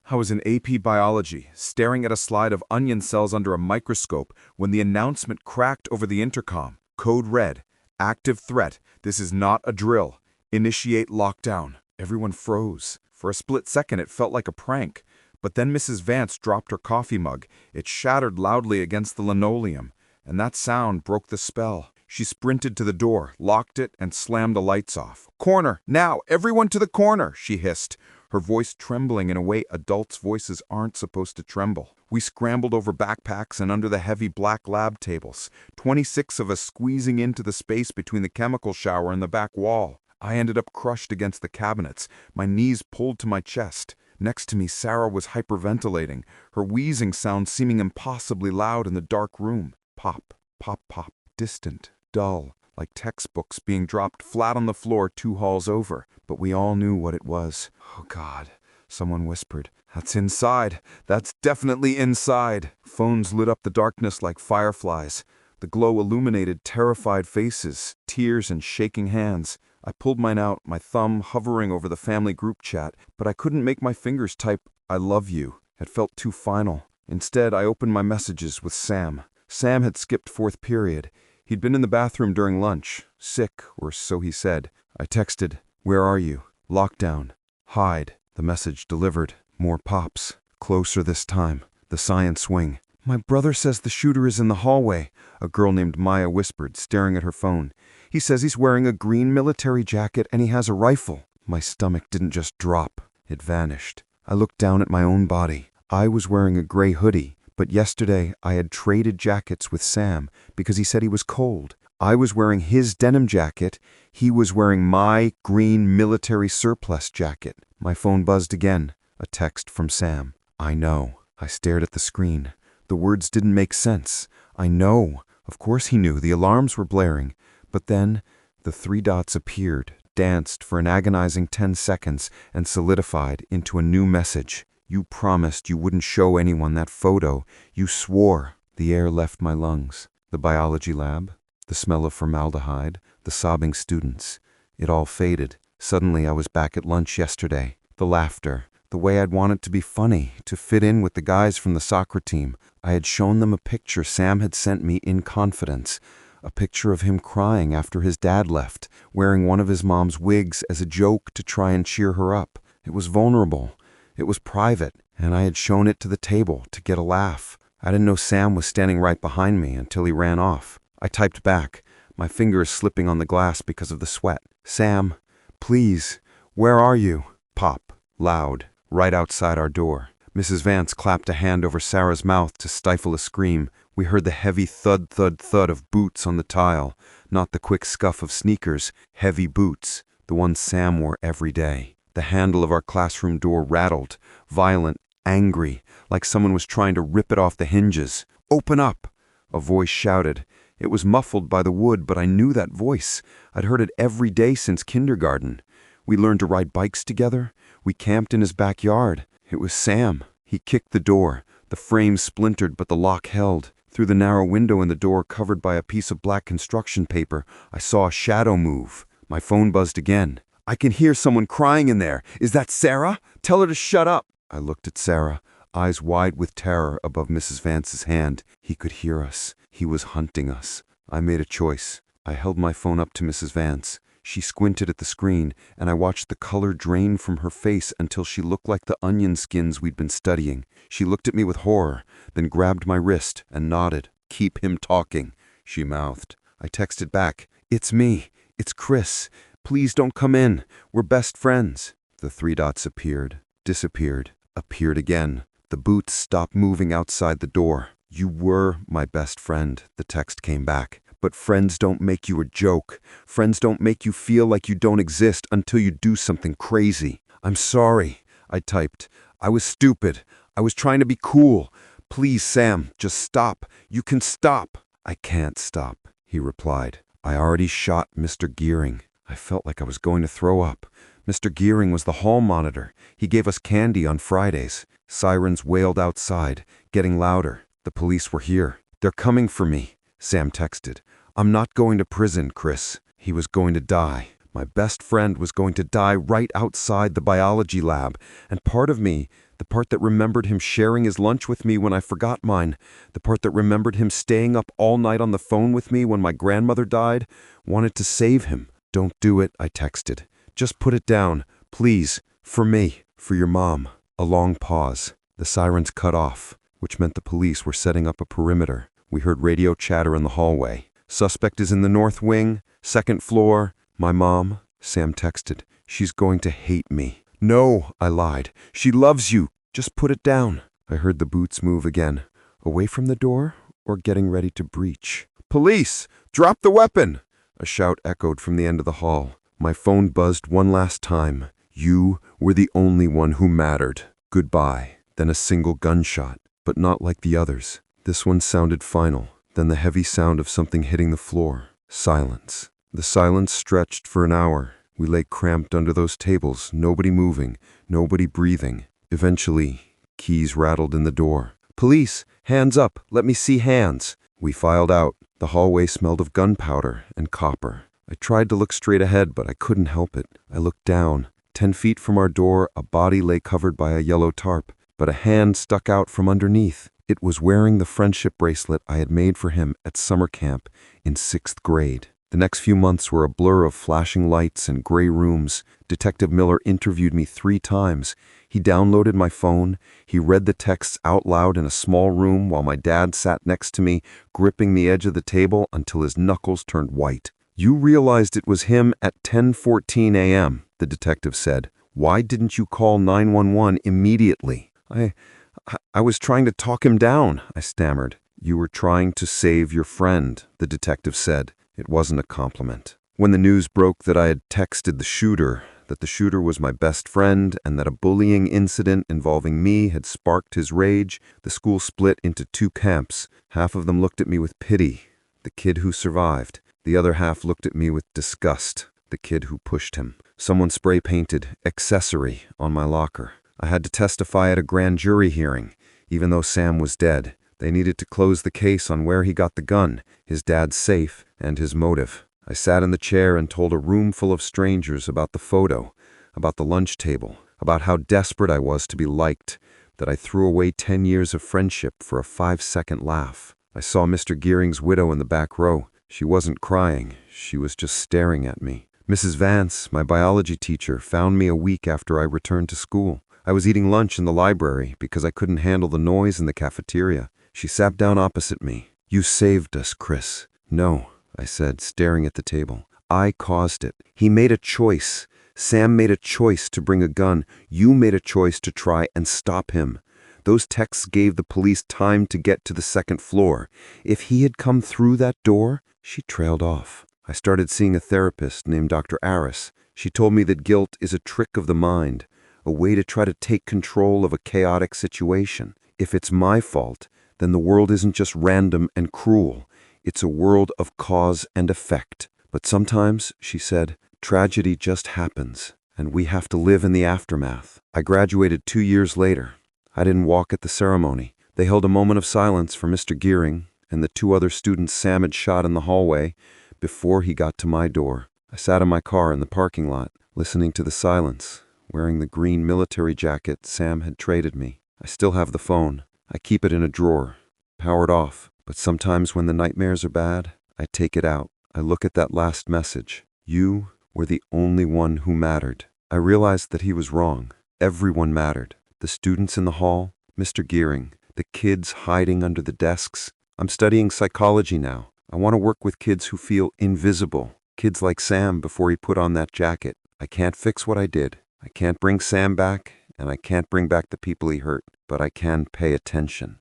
I was in AP Biology, staring at a slide of onion cells under a microscope when the announcement cracked over the intercom. Code red. Active threat. This is not a drill. Initiate lockdown. Everyone froze. For a split second, it felt like a prank. But then Mrs. Vance dropped her coffee mug. It shattered loudly against the linoleum, and that sound broke the spell. She sprinted to the door, locked it, and slammed the lights off. "Corner! Now! Everyone to the corner!" she hissed, her voice trembling in a way adults' voices aren't supposed to tremble. We scrambled over backpacks and under the heavy black lab tables, 26 of us squeezing into the space between the chemical shower and the back wall. I ended up crushed against the cabinets, my knees pulled to my chest. Next to me, Sarah was hyperventilating, her wheezing sound seeming impossibly loud in the dark room. Pop, pop, pop, distant, dull, like textbooks being dropped flat on the floor 2 halls over. But we all knew what it was. "Oh God," someone whispered. "That's inside. That's definitely inside." Phones lit up the darkness like fireflies. The glow illuminated terrified faces, tears, and shaking hands. I pulled mine out, my thumb hovering over the family group chat, but I couldn't make my fingers type, "I love you." It felt too final. Instead, I opened my messages with Sam. Sam had skipped 4th period. He'd been in the bathroom during lunch, sick, or so he said. I texted, "Where are you? Lockdown. Hide." The message delivered. More pops. Closer this time. The science wing. "My brother says the shooter is in the hallway," a girl named Maya whispered, staring at her phone. "He says he's wearing a green military jacket and he has a rifle." My stomach didn't just drop. It vanished. I looked down at my own body. I was wearing a gray hoodie, but yesterday I had traded jackets with Sam because he said he was cold. I was wearing his denim jacket. He was wearing my green military surplus jacket. My phone buzzed again. A text from Sam. "I know." I stared at the screen. The words didn't make sense. I know. Of course he knew. The alarms were blaring. But then, the 3 dots appeared, danced for an agonizing 10 seconds, and solidified into a new message. "You promised you wouldn't show anyone that photo. You swore." The air left my lungs. The biology lab, the smell of formaldehyde, the sobbing students. It all faded. Suddenly I was back at lunch yesterday. The laughter, the way I'd wanted to be funny, to fit in with the guys from the soccer team. I had shown them a picture Sam had sent me in confidence. A picture of him crying after his dad left, wearing one of his mom's wigs as a joke to try and cheer her up. It was vulnerable. It was private, and I had shown it to the table to get a laugh. I didn't know Sam was standing right behind me until he ran off. I typed back, my fingers slipping on the glass because of the sweat. "Sam, please, where are you?" Pop, loud, right outside our door. Mrs. Vance clapped a hand over Sarah's mouth to stifle a scream. We heard the heavy thud, thud, thud of boots on the tile, not the quick scuff of sneakers, heavy boots, the ones Sam wore every day. The handle of our classroom door rattled, violent, angry, like someone was trying to rip it off the hinges. "Open up!" A voice shouted. It was muffled by the wood, but I knew that voice. I'd heard it every day since kindergarten. We learned to ride bikes together. We camped in his backyard. It was Sam. He kicked the door. The frame splintered, but the lock held. Through the narrow window in the door covered by a piece of black construction paper, I saw a shadow move. My phone buzzed again. "I can hear someone crying in there. Is that Sarah? Tell her to shut up." I looked at Sarah, eyes wide with terror above Mrs. Vance's hand. He could hear us. He was hunting us. I made a choice. I held my phone up to Mrs. Vance. She squinted at the screen, and I watched the color drain from her face until she looked like the onion skins we'd been studying. She looked at me with horror, then grabbed my wrist and nodded. "Keep him talking," she mouthed. I texted back, "It's me. It's Chris. Please don't come in. We're best friends." The 3 dots appeared, disappeared, appeared again. The boots stopped moving outside the door. "You were my best friend," the text came back. "But friends don't make you a joke. Friends don't make you feel like you don't exist until you do something crazy." "I'm sorry," I typed. "I was stupid. I was trying to be cool. Please, Sam, just stop. You can stop." "I can't stop," he replied. "I already shot Mr. Gearing." I felt like I was going to throw up. Mr. Gearing was the hall monitor. He gave us candy on Fridays. Sirens wailed outside, getting louder. The police were here. "They're coming for me," Sam texted. "I'm not going to prison, Chris." He was going to die. My best friend was going to die right outside the biology lab, and part of me, the part that remembered him sharing his lunch with me when I forgot mine, the part that remembered him staying up all night on the phone with me when my grandmother died, wanted to save him. "Don't do it," I texted. "Just put it down, please, for me, for your mom." A long pause. The sirens cut off, which meant the police were setting up a perimeter. We heard radio chatter in the hallway. "Suspect is in the north wing, second floor." "My mom," Sam texted. "She's going to hate me." "No," I lied. "She loves you. Just put it down." I heard the boots move again. Away from the door or getting ready to breach? "Police! Drop the weapon!" A shout echoed from the end of the hall. My phone buzzed one last time. "You were the only one who mattered. Goodbye." Then a single gunshot, but not like the others. This one sounded final. Then the heavy sound of something hitting the floor. Silence. The silence stretched for an hour. We lay cramped under those tables, nobody moving, nobody breathing. Eventually, keys rattled in the door. "Police! Hands up! Let me see hands!" We filed out. The hallway smelled of gunpowder and copper. I tried to look straight ahead, but I couldn't help it. I looked down. 10 feet from our door, a body lay covered by a yellow tarp, but a hand stuck out from underneath. It was wearing the friendship bracelet I had made for him at summer camp in 6th grade. The next few months were a blur of flashing lights and gray rooms. Detective Miller interviewed me 3 times. He downloaded my phone. He read the texts out loud in a small room while my dad sat next to me, gripping the edge of the table until his knuckles turned white. "You realized it was him at 10:14 a.m., the detective said. "Why didn't you call 911 immediately?" I was trying to talk him down," I stammered. "You were trying to save your friend," the detective said. It wasn't a compliment. When the news broke that I had texted the shooter, that the shooter was my best friend, and that a bullying incident involving me had sparked his rage, the school split into 2 camps. Half of them looked at me with pity, the kid who survived. The other half looked at me with disgust, the kid who pushed him. Someone spray-painted "accessory" on my locker. I had to testify at a grand jury hearing, even though Sam was dead. They needed to close the case on where he got the gun, his dad's safe, and his motive. I sat in the chair and told a room full of strangers about the photo, about the lunch table, about how desperate I was to be liked, that I threw away 10 years of friendship for a 5-second laugh. I saw Mr. Gearing's widow in the back row. She wasn't crying, she was just staring at me. Mrs. Vance, my biology teacher, found me a week after I returned to school. I was eating lunch in the library because I couldn't handle the noise in the cafeteria. She sat down opposite me. "You saved us, Chris." "No," I said, staring at the table. "I caused it. He made a choice. Sam made a choice to bring a gun. You made a choice to try and stop him. Those texts gave the police time to get to the 2nd floor. If he had come through that door..." She trailed off. I started seeing a therapist named Dr. Aris. She told me that guilt is a trick of the mind, a way to try to take control of a chaotic situation. If it's my fault, then the world isn't just random and cruel. It's a world of cause and effect. But sometimes, she said, tragedy just happens, and we have to live in the aftermath. I graduated 2 years later. I didn't walk at the ceremony. They held a moment of silence for Mr. Gearing and the 2 other students Sam had shot in the hallway before he got to my door. I sat in my car in the parking lot, listening to the silence, wearing the green military jacket Sam had traded me. I still have the phone. I keep it in a drawer, powered off. But sometimes when the nightmares are bad, I take it out. I look at that last message. You were the only one who mattered. I realized that he was wrong. Everyone mattered. The students in the hall, Mr. Gearing, the kids hiding under the desks. I'm studying psychology now. I want to work with kids who feel invisible. Kids like Sam before he put on that jacket. I can't fix what I did. I can't bring Sam back, and I can't bring back the people he hurt. But I can pay attention.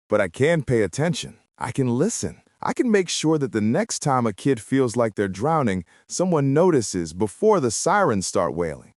But I can pay attention. I can listen. I can make sure that the next time a kid feels like they're drowning, someone notices before the sirens start wailing.